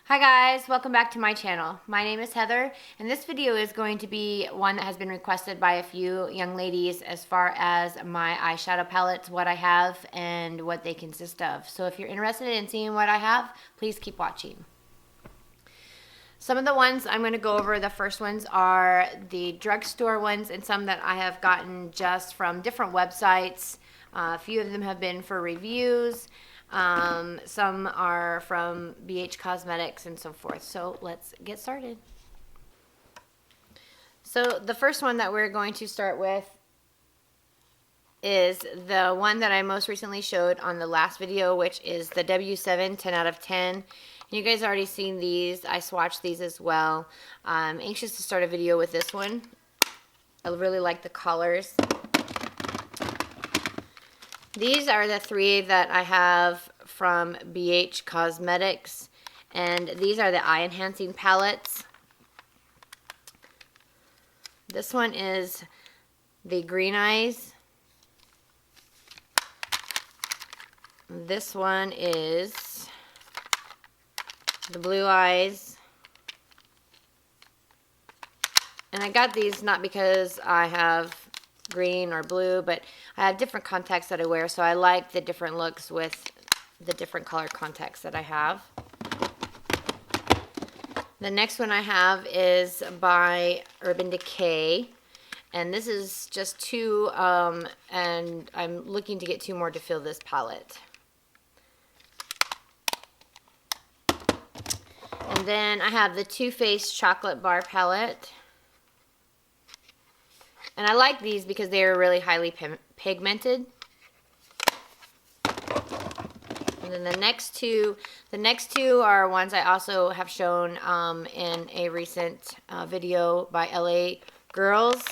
Hi guys, welcome back to my channel. My name is Heather, and this video is going to be one that has been requested by a few young ladies as far as my eyeshadow palettes, what I have, and what they consist of. So if you're interested in seeing what I have, please keep watching. Some of the ones I'm going to go over, the first ones are the drugstore ones and some that I have gotten just from different websites. A few of them have been for reviews. Some are from BH Cosmetics and so forth. So let's get started. So the first one that we're going to start with is the one that I most recently showed on the last video, which is the W7 10 out of 10. You guys already seen these. I swatched these as well. I'm anxious to start a video with this one. I really like the colors. These are the three that I have from BH Cosmetics, and these are the eye enhancing palettes. This one is the green eyes. This one is the blue eyes. And I got these not because I have green or blue, but I have different contacts that I wear, so I like the different looks with the different color contacts that I have. The next one I have is by Urban Decay, and this is just two, and I'm looking to get two more to fill this palette. And then I have the Too Faced Chocolate Bar Palette. And I like these because they are really highly pigmented. And then the next two are ones I also have shown in a recent video by LA Girls.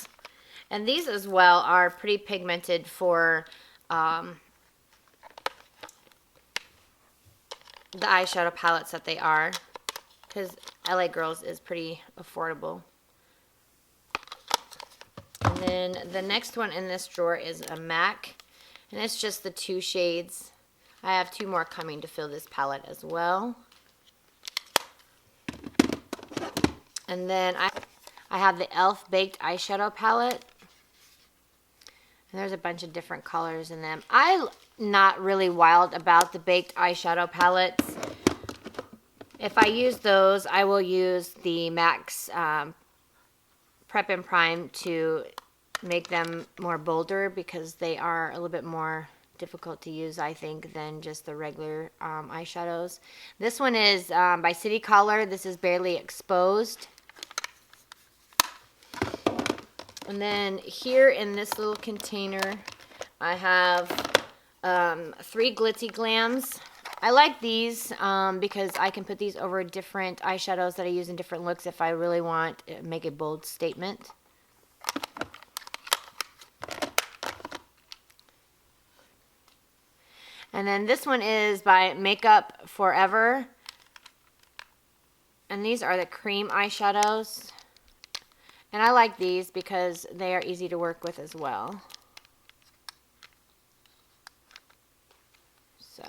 And these as well are pretty pigmented for the eyeshadow palettes that they are, because LA Girls is pretty affordable. And then the next one in this drawer is a MAC, and it's just the two shades. I have two more coming to fill this palette as well. And then I have the E.L.F. Baked Eyeshadow Palette. And there's a bunch of different colors in them. I'm not really wild about the baked eyeshadow palettes. If I use those, I will use the MAC's Prep and Prime to make them more bolder, because they are a little bit more difficult to use, I think, than just the regular eyeshadows. This one is by City Color. This is Barely Exposed. And then here in this little container, I have 3 Glitzy Glams. I like these because I can put these over different eyeshadows that I use in different looks if I really want to make a bold statement. And then this one is by Makeup Forever. And these are the cream eyeshadows. And I like these because they are easy to work with as well. So,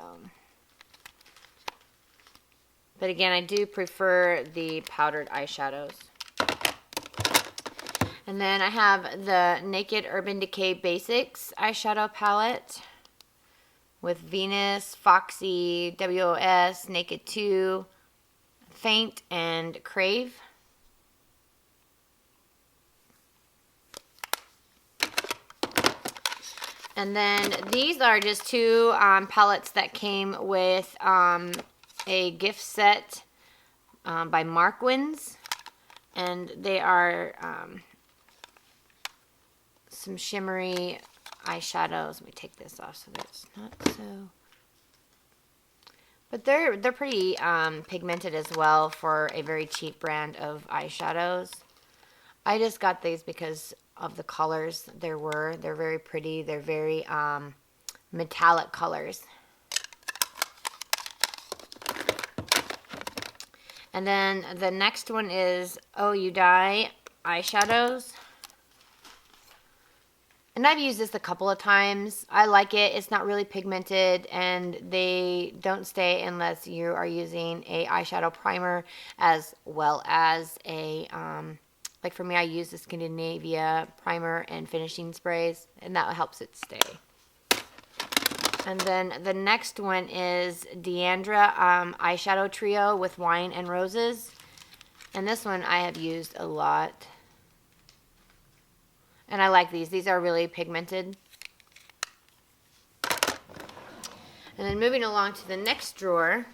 but again, I do prefer the powdered eyeshadows. And then I have the Naked Urban Decay Basics eyeshadow palette with Venus, Foxy, WOS, Naked 2, Faint, and Crave. And then these are just two palettes that came with a gift set by Markwins. And they are some shimmery eyeshadows. Let me take this off so that it's not so. But they're pretty pigmented as well for a very cheap brand of eyeshadows. I just got these because of the colors there were. They're very pretty. They're very metallic colors. And then the next one is Oh You Die eyeshadows. And I've used this a couple of times. I like it. It's not really pigmented, and they don't stay unless you are using a eyeshadow primer as well as a, like for me, I use the Scandinavia primer and finishing sprays, and that helps it stay. And then the next one is Deandra eyeshadow trio with Wine and Roses. And this one I have used a lot. And I like these. These are really pigmented. And then moving along to the next drawer.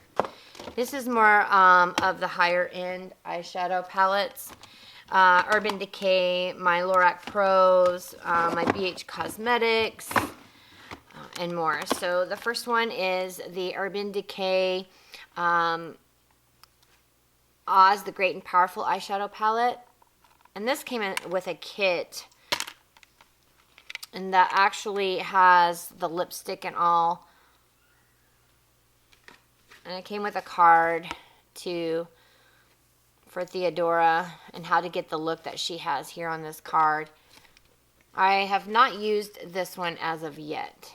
This is more of the higher end eyeshadow palettes. Urban Decay, my Lorac Pros, my BH Cosmetics, and more. So the first one is the Urban Decay Oz the Great and Powerful eyeshadow palette. And this came in with a kit. And that actually has the lipstick and all. And it came with a card too for Theodora and how to get the look that she has here on this card. I have not used this one as of yet.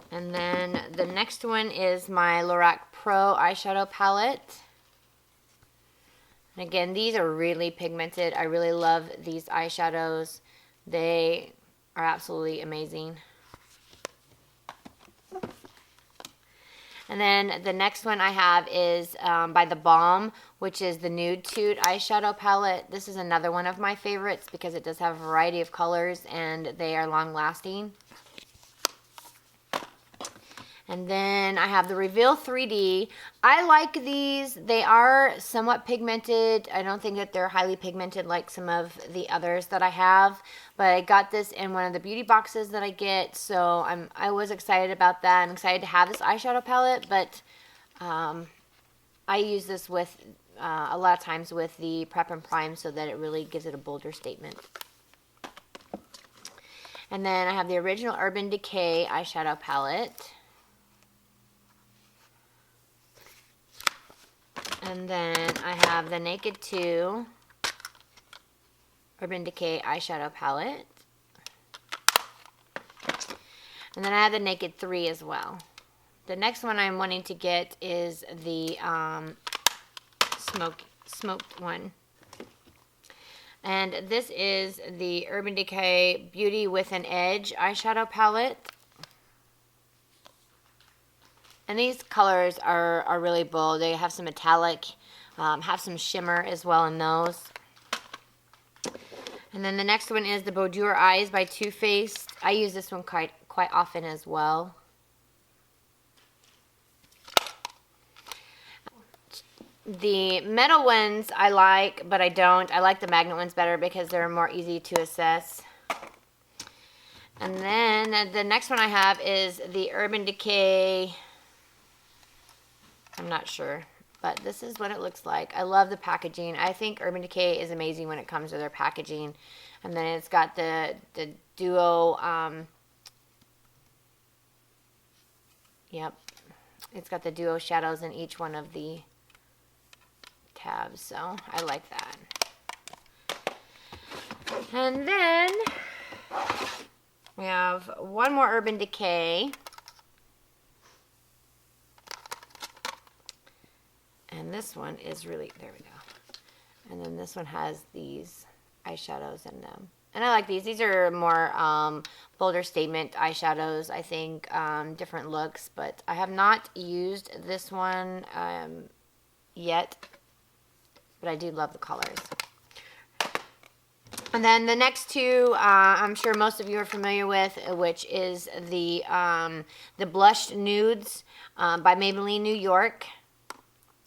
And then the next one is my Lorac Pro eyeshadow palette. And again, these are really pigmented. I really love these eyeshadows. They are absolutely amazing. And then the next one I have is by The Balm, which is the Nude Tude eyeshadow palette. This is another one of my favorites because it does have a variety of colors and they are long lasting. And then I have the Reveal 3D. I like these. They are somewhat pigmented. I don't think that they're highly pigmented like some of the others that I have. But I got this in one of the beauty boxes that I get. So I was excited about that. I'm excited to have this eyeshadow palette. But I use this with a lot of times with the Prep and Prime so that it really gives it a bolder statement. And then I have the original Urban Decay eyeshadow palette. And then I have the Naked 2 Urban Decay eyeshadow palette. And then I have the Naked 3 as well. The next one I'm wanting to get is the smoked one. And this is the Urban Decay Beauty with an Edge eyeshadow palette. And these colors are really bold. They have some metallic, have some shimmer as well in those. And then the next one is the Boudoir Eyes by Too Faced. I use this one quite often as well. The metal ones I like, but I don't. I like the magnet ones better because they're more easy to assess. And then the next one I have is the Urban Decay. I'm not sure, but this is what it looks like. I love the packaging. I think Urban Decay is amazing when it comes to their packaging. And then it's got the duo, yep, it's got the duo shadows in each one of the tabs, so I like that. And then we have one more Urban Decay. And this one is really, there we go. And then this one has these eyeshadows in them. And I like these. These are more bolder statement eyeshadows, I think, different looks. But I have not used this one yet. But I do love the colors. And then the next two, I'm sure most of you are familiar with, which is the Blushed Nudes by Maybelline New York.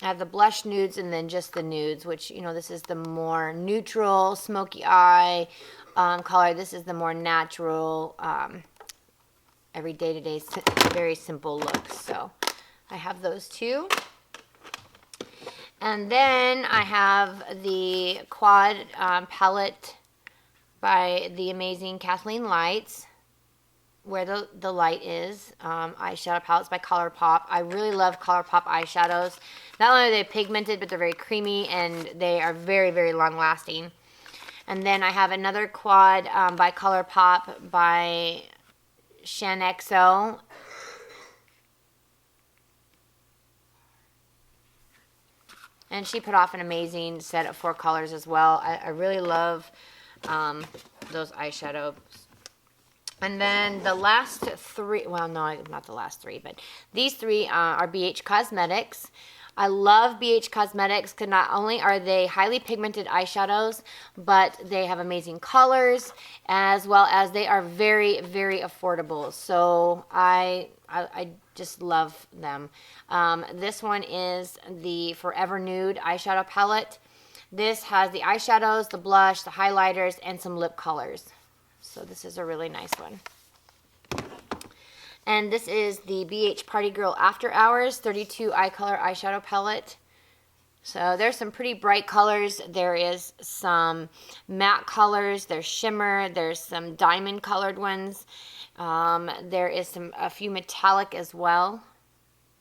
I have the blush nudes and then just the nudes, which, you know, this is the more neutral, smoky eye color. This is the more natural, every day-to-day, very simple look. So I have those two. And then I have the Quad palette by the amazing Kathleen Lights. Where the light is, eyeshadow palettes by ColourPop. I really love ColourPop eyeshadows. Not only are they pigmented, but they're very creamy and they are very, very long lasting. And then I have another quad by ColourPop by XOXOXO. And she put off an amazing set of 4 colors as well. I really love those eyeshadows. And then the last 3, well, no, not the last 3, but these 3 are BH Cosmetics. I love BH Cosmetics because not only are they highly pigmented eyeshadows, but they have amazing colors, as well as they are very, very affordable. So I just love them. This one is the Forever Nude eyeshadow palette. This has the eyeshadows, the blush, the highlighters, and some lip colors. So this is a really nice one. And this is the BH Party Girl After Hours 32 eye color eyeshadow palette. So there's some pretty bright colors. There is some matte colors. There's shimmer. There's some diamond colored ones. There is a few metallic as well.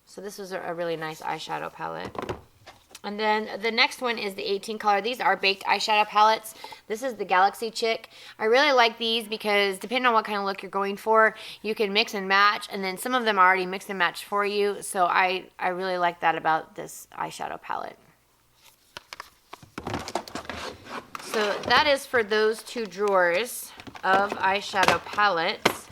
So this is a really nice eyeshadow palette. And then the next one is the 18 color. These are baked eyeshadow palettes. This is the Galaxy Chick. I really like these because depending on what kind of look you're going for, you can mix and match. And then some of them are already mix and match for you. So I really like that about this eyeshadow palette. So that is for those 2 drawers of eyeshadow palettes.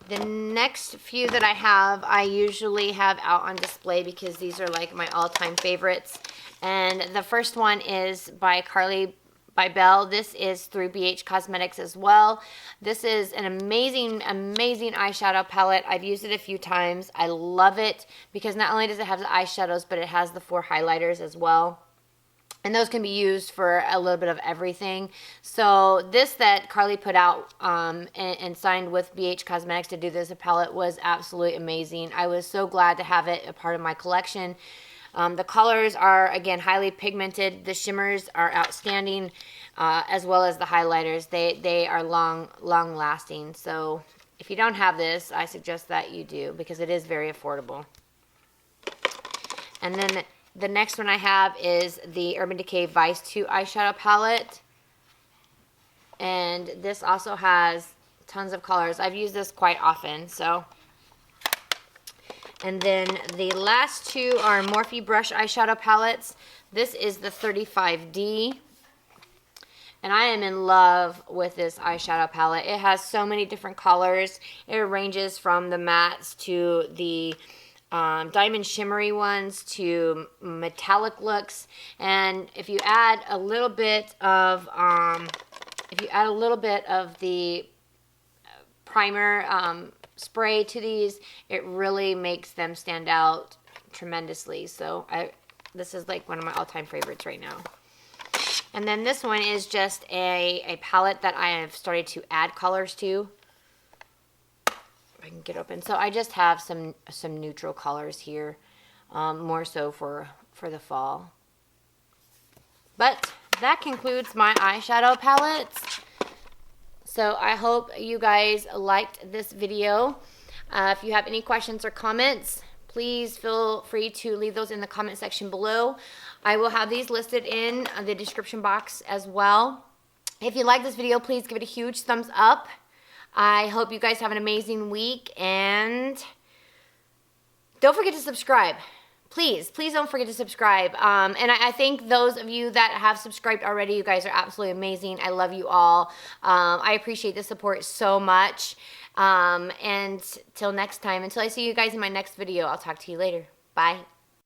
The next few that I usually have out on display because these are like my all-time favorites. And the first one is by Carly by Belle. This is through BH Cosmetics as well. This is an amazing, amazing eyeshadow palette. I've used it a few times. I love it because not only does it have the eyeshadows, but it has the 4 highlighters as well. And those can be used for a little bit of everything. So this that Carly put out and signed with BH Cosmetics to do this palette was absolutely amazing. I was so glad to have it a part of my collection. The colors are, again, highly pigmented. The shimmers are outstanding, as well as the highlighters. They are long lasting. So if you don't have this, I suggest that you do because it is very affordable. And then the next one I have is the Urban Decay Vice 2 eyeshadow palette. And this also has tons of colors. I've used this quite often, so. And then the last 2 are Morphe Brush eyeshadow palettes. This is the 35D. And I am in love with this eyeshadow palette. It has so many different colors. It ranges from the mattes to the diamond shimmery ones to metallic looks. And if you add a little bit of the primer spray to these, it really makes them stand out tremendously. So this is like one of my all-time favorites right now. And then this one is just a palette that I have started to add colors to. I can get open. So I just have some neutral colors here, more so for the fall. But that concludes my eyeshadow palettes. So I hope you guys liked this video. If you have any questions or comments, please feel free to leave those in the comment section below. I will have these listed in the description box as well. If you like this video, please give it a huge thumbs up. I hope you guys have an amazing week, and don't forget to subscribe. Please don't forget to subscribe. And I think those of you that have subscribed already, you guys are absolutely amazing. I love you all. I appreciate the support so much. And till next time, until I see you guys in my next video, I'll talk to you later. Bye.